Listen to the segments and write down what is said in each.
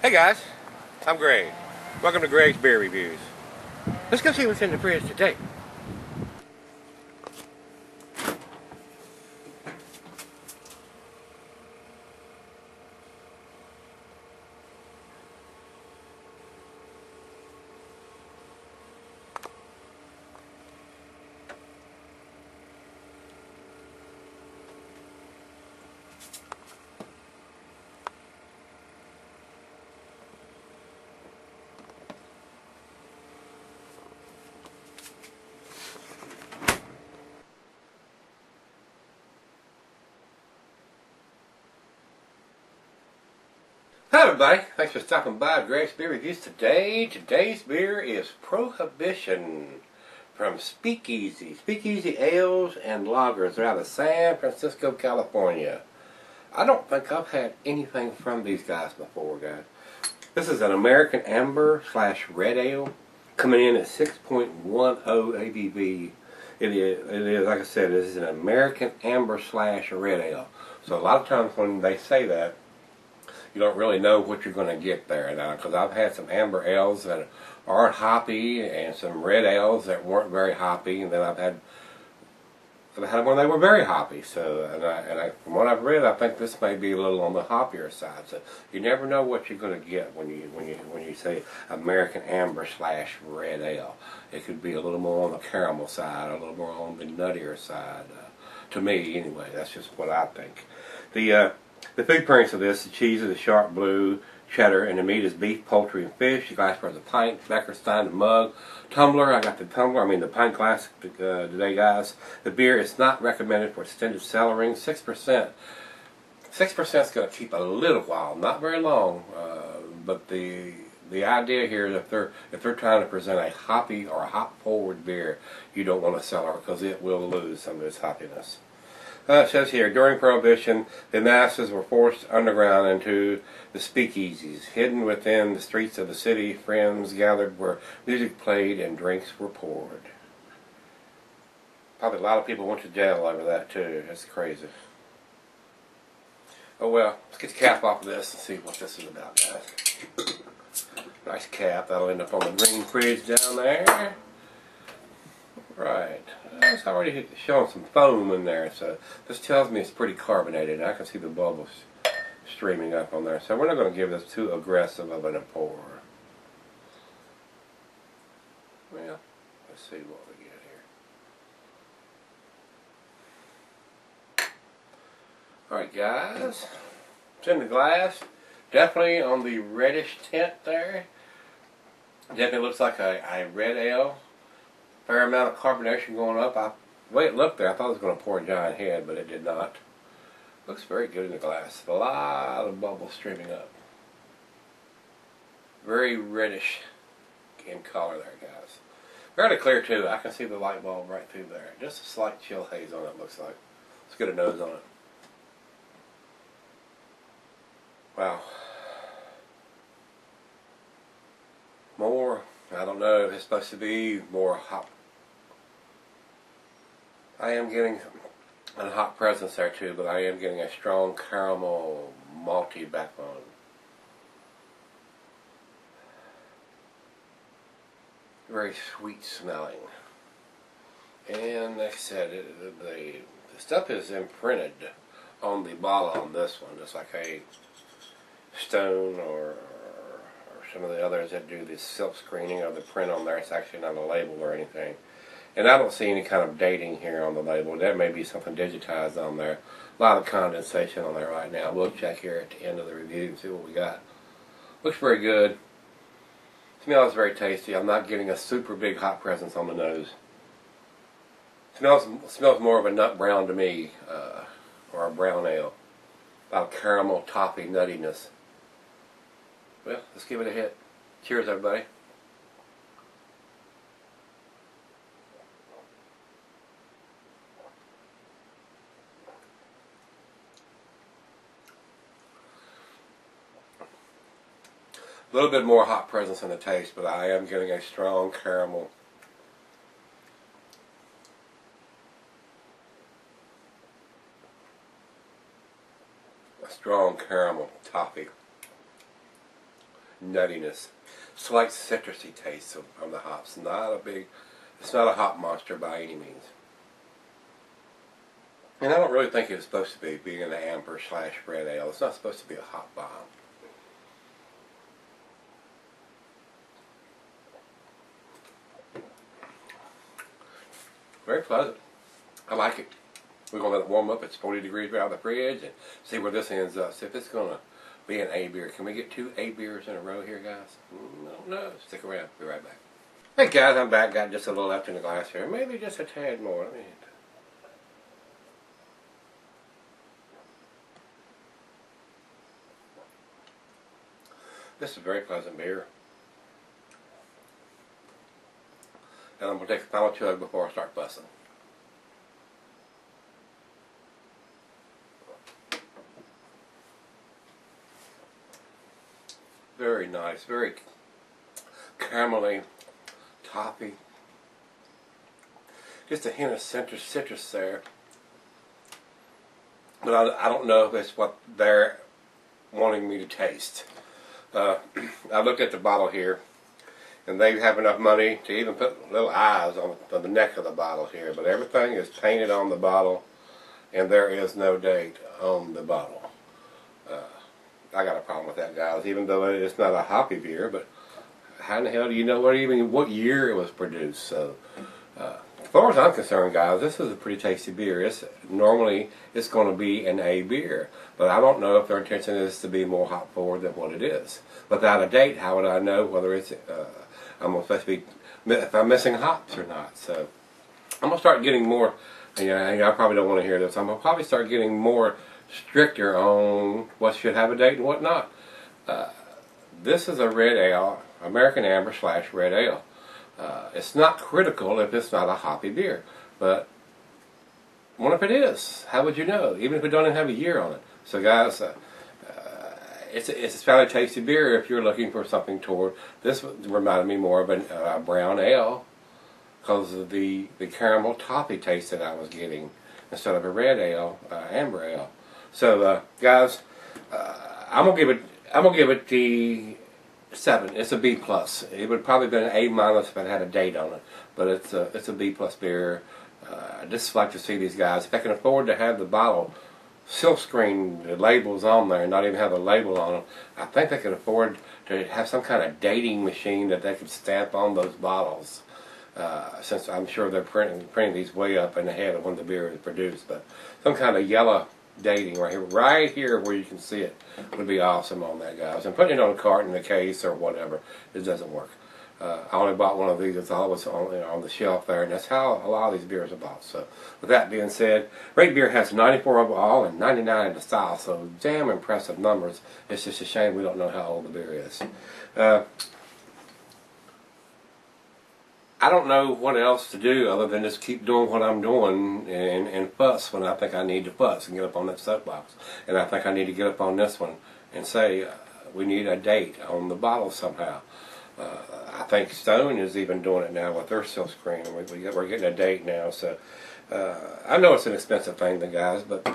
Hey guys, I'm Greg. Welcome to Greg's Beer Reviews. Let's go see what's in the fridge today. Hi everybody, thanks for stopping by Greg's Beer Reviews today. Today's beer is Prohibition from Speakeasy. Speakeasy Ales and Lagers. They're out of San Francisco, California. I don't think I've had anything from these guys before, guys. This is an American Amber / Red Ale, coming in at 6.10 ABV. It is, like I said, this is an American Amber / Red Ale. So a lot of times when they say that, you don't really know what you're going to get there now, because I've had some amber ales that aren't hoppy and some red ales that weren't very hoppy, and then I've had one they were very hoppy. So, from what I've read, I think this may be a little on the hoppier side. So you never know what you're going to get when you say American Amber / Red Ale. It could be a little more on the caramel side, a little more on the nuttier side. To me, anyway, that's just what I think. The food pairings of this, the cheese is a sharp blue, cheddar, and the meat is beef, poultry, and fish. The glassware is a pint, Beckerstein, the mug, tumbler. I got the tumbler, the pint glass today, guys. The beer is not recommended for extended cellaring. 6%. 6% is going to keep a little while, not very long. But the idea here is if they're trying to present a hoppy or a hop-forward beer, you don't want to cellar because it will lose some of its hoppiness. It says here, during Prohibition, the masses were forced underground into the speakeasies. Hidden within the streets of the city, friends gathered where music played and drinks were poured. Probably a lot of people went to jail over that too. That's crazy. Oh well, let's get the cap off of this and see what this is about, guys. Nice cap. That'll end up on the green fridge down there. Right. It's already showing some foam in there, so this tells me it's pretty carbonated. I can see the bubbles streaming up on there. So we're not going to give this too aggressive of a pour. Well, let's see what we get here. Alright guys, it's in the glass. Definitely on the reddish tint there. Definitely looks like a red ale. Fair amount of carbonation going up. The way it looked there, I thought it was going to pour a giant head, but it did not. Looks very good in the glass. A lot of bubbles streaming up. Very reddish in color there, guys. Fairly clear too. I can see the light bulb right through there. Just a slight chill haze on it, looks like. Let's get a nose on it. Wow. More, I don't know if it's supposed to be more hop. I am getting a hot presence there too, but I am getting a strong caramel malty backbone. Very sweet smelling. And like I said, the stuff is imprinted on the bottle on this one, just like a Stone or some of the others that do this silk screening of the print on there. It's actually not a label or anything. And I don't see any kind of dating here on the label. That may be something digitized on there. A lot of condensation on there right now. We'll check here at the end of the review and see what we got. Looks very good. Smells very tasty. I'm not getting a super big hot presence on the nose. Smells more of a nut brown to me, or a brown ale. About caramel toffee nuttiness. Well, let's give it a hit. Cheers, everybody. A little bit more hot presence in the taste, but I am getting a strong caramel. A strong caramel toffee. nuttiness. Slight citrusy taste on the hops. It's not a hop monster by any means. And I don't really think it's supposed to be, being an amber / red ale. It's not supposed to be a hop bomb. Very pleasant. I like it. We're going to let it warm up. It's 40 degrees right out of the fridge and see where this ends up. See if it's going to be an A beer. Can we get 2 A beers in a row here, guys? No. Stick around. Be right back. Hey, guys, I'm back. Got just a little left in the glass here. Maybe just a tad more. This is a very pleasant beer. And I'm going to take a final chug before I start fussing. Very nice, very caramelly, toffee. Just a hint of citrus there. But I don't know if it's what they're wanting me to taste. I looked at the bottle here, and they have enough money to even put little eyes on the neck of the bottle here. But everything is painted on the bottle, and there is no date on the bottle. I got a problem with that, guys, even though it's not a hoppy beer, but how in the hell do you know what year it was produced? So, as far as I'm concerned, guys, this is a pretty tasty beer. Normally it's going to be an A beer, but I don't know if their intention is to be more hop forward than what it is. Without a date, how would I know whether it's if I'm missing hops or not? So, I'm gonna start getting more. I probably don't want to hear this. I'm gonna probably start getting more stricter on what should have a date and what not. This is a red ale, American Amber / red ale. It's not critical if it's not a hoppy beer, but what if it is? How would you know? Even if it don't even have a year on it. So, guys, it's a fairly tasty beer if you're looking for something toward. This reminded me more of a brown ale because of the caramel toffee taste that I was getting instead of a red ale, amber ale. So, guys, I'm gonna give it the 7. It's a B+. It would probably been an A- if it had a date on it, but it's a B+ beer. I just like to see these guys. If I can afford to have the bottle silkscreen, the labels on there, and not even have a label on them, I think they can afford to have some kind of dating machine that they could stamp on those bottles. Since I'm sure they're printing these way up in ahead of when the beer is produced, but some kind of yellow dating right here where you can see it would be awesome on that, guys. And putting it on a carton in a case or whatever, it doesn't work. I only bought one of these. It's always on the shelf there, and that's how a lot of these beers are bought. So, with that being said, Rate Beer has 94 overall and 99 in the style, so damn impressive numbers. It's just a shame we don't know how old the beer is. I don't know what else to do other than just keep doing what I'm doing and fuss when I think I need to fuss and get up on that soapbox. And I think I need to get up on this one and say we need a date on the bottle somehow. I think Stone is even doing it now with their silkscreen. We're getting a date now. So I know it's an expensive thing, the guys, but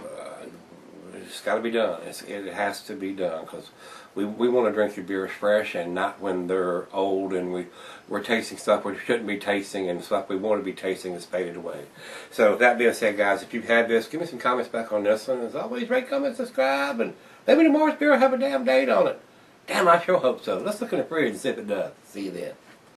it's got to be done. It has to be done because we want to drink your beers fresh and not when they're old and we're tasting stuff we shouldn't be tasting and stuff we want to be tasting is faded away. So that being said, guys, if you've had this, give me some comments back on this one. As always, rate, comment, subscribe, and maybe tomorrow's beer will have a damn date on it. Damn, I sure hope so. Let's look in the fridge and see if it does. See you then.